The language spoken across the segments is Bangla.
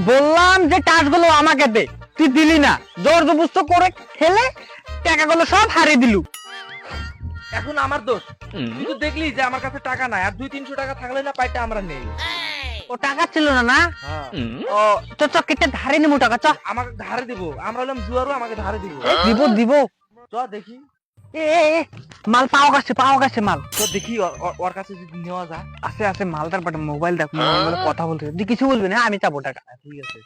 বললাম যে টাচগুলো আমাকে দে, তুই দিলি না। জোর জবরদস্ত করে খেলে টাকাগুলো সব হারিয়ে দিলু। এখন আমার দোষ। তুই তো দেখলি যে আমার কাছে টাকা নাই, আর 200-300 টাকা থাকলে না পাইটা আমরা নেই। ও টাকা ছিল না না? হ্যাঁ। ও চ চ কেটে ধারে নিমু টাকা, চ। আমাকে ধারে দিব, আমরা হলাম জুয়ারও, আমাকে ধারে দিব। দিব দিব। চ দেখি, এ এ, এ, মাল পাওয়া গেছে মাল। তো দেখি ওর কাছে যদি নেওয়া যায়। আছে আছে মালটার পাটে মোবাইল দেখ, মোবাইলে কথা বলতে। তুই কিছু বলবি না, আমি চাবো টাকা। ঠিক আছে।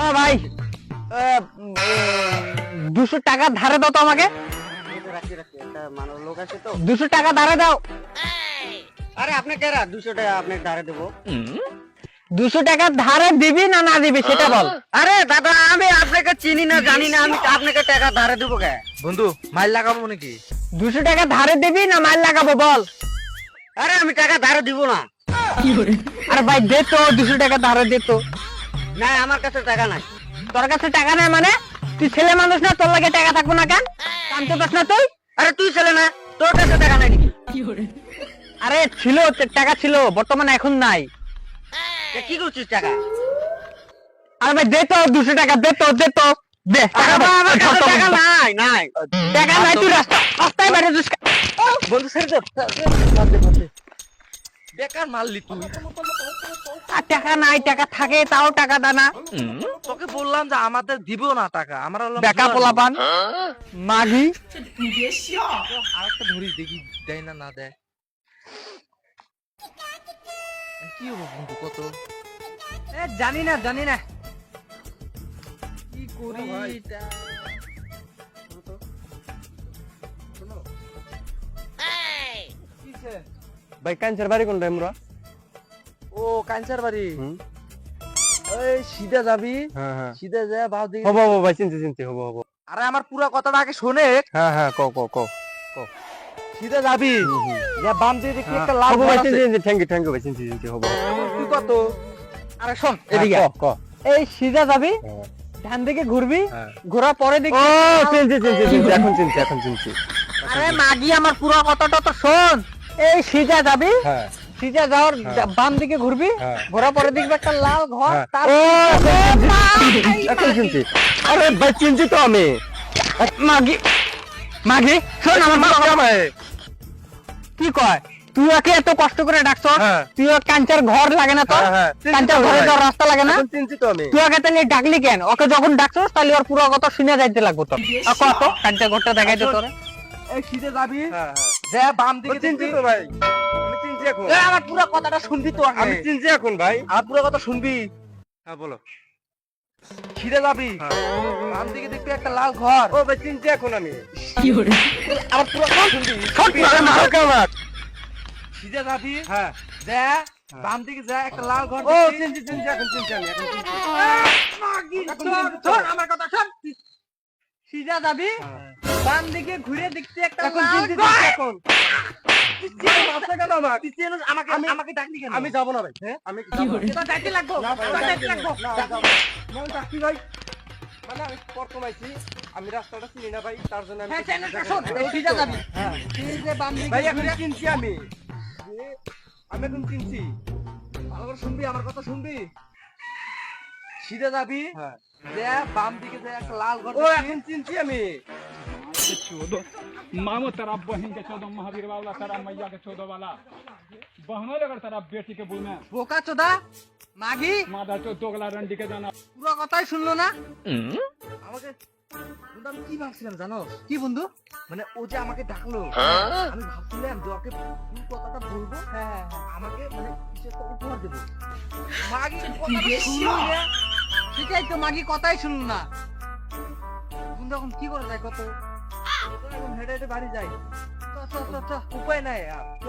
ও ভাই, 200 টাকা ধারে দাও তো আমাকে। 200 টাকা ধারে দাও। আরে আপনি কেরা 200 টাকা আপনাকে ধারে দেবো? 200 টাকা ধারে দিবি না না দিবি সেটা বল। আরে দাদা আমি আপনাকে চিনি না জানি না, আমি আপনাকে টাকা ধারে দেবো কে? বন্ধু মাইল লাগাবো নাকি? 200 টাকা ধারে দিবি না মাল লাগাবো বল। আরে আমি টাকা ধারে দিব না। আরে ভাই দে তো, 200 টাকা ধারে দে তো। না আমার কাছে টাকা নাই। তোর কাছে টাকা নাই মানে? তুই ছেলে মানুষ না, তোর লাগে টাকা থাকবো না কেন? কামতে পাস না তুই? আরে তুই ছেলে না, তোর কাছে টাকা নাই নাকি? আরে ছিল, টাকা ছিল, বর্তমানে এখন নাই। কি করছিস টাকা? আরে ভাই দে তো, 200 টাকা দে তো, দে তো, দে টাকা। আমার কাছে টাকা নাই নাই। টাকা নাই, তুই রাস্তায় বাইরে যাস। বন্ধু ছেড়ে দে। বেকার মারলি তুই। আর টাকা নাই, টাকা থাকে তাও টাকা দানা। তোকে বললাম যে আমাদের দিব না টাকা, আমরা হলাম বেকা জুয়ার। পোলাপান মাগি। আরেকটা ধরি দেখি দেয় না না দেয়। কি হবো বন্ধু কত? জানি না কি করি এটা? কিসে? ভাই কাঞ্চের বাড়ি কোনটা আমরা? ও কাঞ্চার বাড়ি। ওই সিধা যাবি, হ্যাঁ সিধা যায় বাও দিকে। হবো ভাই, চিনতে হবো। আরে আমার পুরো কথাটা আগে শোনে। হ্যাঁ ক সিধা যাবি, যা বাম দিকে দেখি একটা লাল হবো ঘর ভাই, আছে। থ্যাংক ইউ ভাই, চিনতে হবো। তুই কত? আরে শোন এদিকে ক। এই সিধা যাবি, ডান দিকে ঘুরবি, হ্যাঁ। ঘোরার পরে দেখবি। এখন চিনছি। আরে মাগি আমার পুরো কথাটা তো শোন। এই সিধা যাবি, হ্যাঁ। সিধা যাওয়ার বাম দিকে ঘুরবি, হ্যাঁ। ঘোরার পরে দেখবি একটা লাল ঘর। হ্যাঁ। তার এখন চিনছি। আরে ভাই চিনছি তো আমি। মাগি শোন আমার মার কথা। আমায়। কি কয়, তুই ওকে এত কষ্ট করে ডাকছ, হ্যাঁ। তুই ওর কাঞ্চার ঘর লাগে না তো? হ্যাঁ, কাঞ্চার ঘরে যাওয়ার রাস্তা লাগে না? এখন চিনছি তো আমি। তুই ওকে তাহলে ডাকলি কেন? ওকে যখন ডাকছস তাহলে ওর পুরো কথা শুনে যাইতে লাগবো তো। কত কাঞ্চার ঘরটা দেখাইতে তোরে। এই সিধে যাবি, যা বাম দিকে চিনছি তো ভাই। আমি চিনছি এখন। আমার পুরো কথাটা শুনবি তো আগে। আমি চিনছি এখন ভাই। আর পুরো কথা শুনবি। হ্যাঁ বলো। সিধে যাবি, বাম দিকে দেখবি একটা লাল ঘর। ও ভাই চিনছি এখন আমি। আমার পুরো কথা শুনবি। সিধে যাবি, হ্যাঁ, যা বাম দিকে যা একটা লাল ঘর। ও চিনছি এখন চিনছি আমি এখন চিনছি। শোন আমার কথা শোন। সিধা যাবি, বাম দিকে ঘুরে দেখতে একটা লাল ঘর। আমাকে ডাকলি কেন? আমি যাবো না ভাই। হ্যাঁ আমি এটা যাইতে লাগবো, এটা যাইতে লাগবো। ডাকি ভাই। মানে আমি প্রথম আইছি, আমি রাস্তাটা চিনি না ভাই, তার জন্য আমি হ্যাঁ চ্যানেলটা শোন, এই সিধা যাবি। তুই যে বাম ভাই দিকে এখন ঘুরে চিনছি আমি। আমি এখন চিনছি। ভালো করে শুনবি, আমার কথা শুনবি। সিধা যাবি, যা বাম দিকে যা একটা লাল ঘর। ও এখন চিনছি আমি। मामो तेरा बहन के चौदह महावीर वाला तेरा मैया के 14 वाला बहनों लगर तेरा बेटी के बुने বোকা চোদা মাগি मादा तो दोगला रंडी के जाना পুরো কথাই শুনলো না। আমাকে বন্ধু আমি কি ভাবছিলাম জানো? কি বন্ধু? মানে ও যে আমাকে ডাকলো, আমি ভাবছিলাম যে ওকে ফুল কথাটা বলবো, আমাকে মানে কিছু একটা উপহার দেবো। মাগি কথাটা শুনলো না। সেটাই তো, মাগি কথাই শুনলো না। বন্ধু এখন কি করে যায় কত? তো এখন হেঁটে হেঁটে বাড়ি যাই। চ চ চ চ। উপায় নাই আর চ।